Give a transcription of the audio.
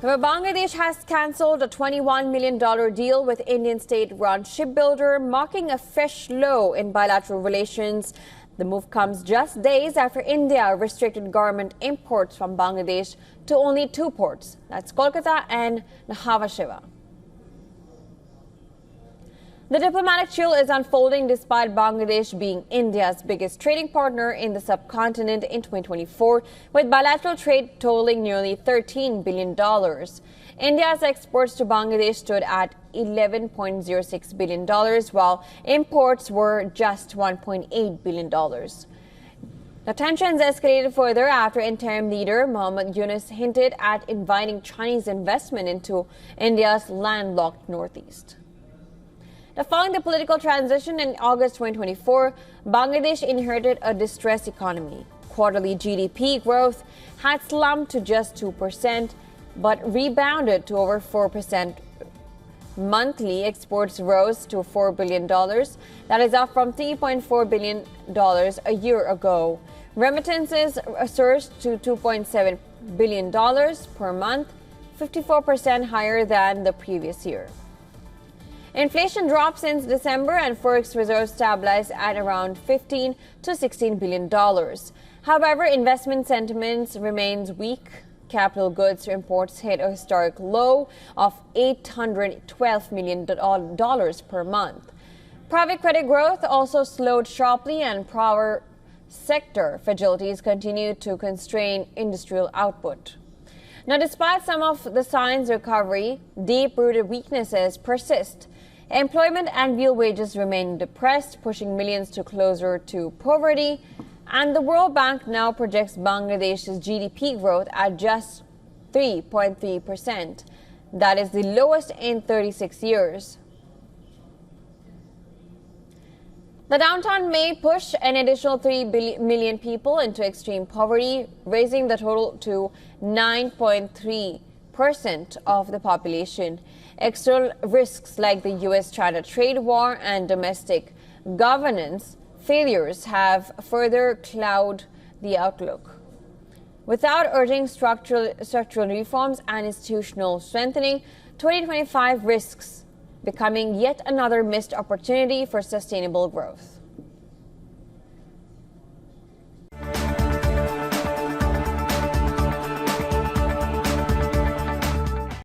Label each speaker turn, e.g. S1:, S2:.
S1: However, Bangladesh has cancelled a $21 million deal with Indian state-run shipbuilder, marking a fresh low in bilateral relations. The move comes just days after India restricted garment imports from Bangladesh to only two ports. That's Kolkata and Nhava Sheva. The diplomatic chill is unfolding despite Bangladesh being India's biggest trading partner in the subcontinent in 2024, with bilateral trade totaling nearly $13 billion. India's exports to Bangladesh stood at $11.06 billion, while imports were just $1.8 billion. The tensions escalated further after interim leader Mohammad Yunus hinted at inviting Chinese investment into India's landlocked northeast. Following the political transition in August 2024, Bangladesh inherited a distressed economy. Quarterly GDP growth had slumped to just 2%, but rebounded to over 4%. Monthly exports rose to $4 billion. That is up from $3.4 billion a year ago. Remittances surged to $2.7 billion per month, 54% higher than the previous year. Inflation dropped since December and forex reserves stabilized at around $15 to $16 billion. However, investment sentiments remains weak. Capital goods imports hit a historic low of $812 million per month. Private credit growth also slowed sharply, and power sector fragilities continued to constrain industrial output. Now, despite some of the signs of recovery, deep-rooted weaknesses persist. Employment and real wages remain depressed, pushing millions closer to poverty. And the World Bank now projects Bangladesh's GDP growth at just 3.3%. That is the lowest in 36 years. The downturn may push an additional 3 million people into extreme poverty, raising the total to 9.3% of the population. External risks like the US-China trade war and domestic governance failures have further clouded the outlook. Without urging structural reforms and institutional strengthening, 2025 risks becoming yet another missed opportunity for sustainable growth.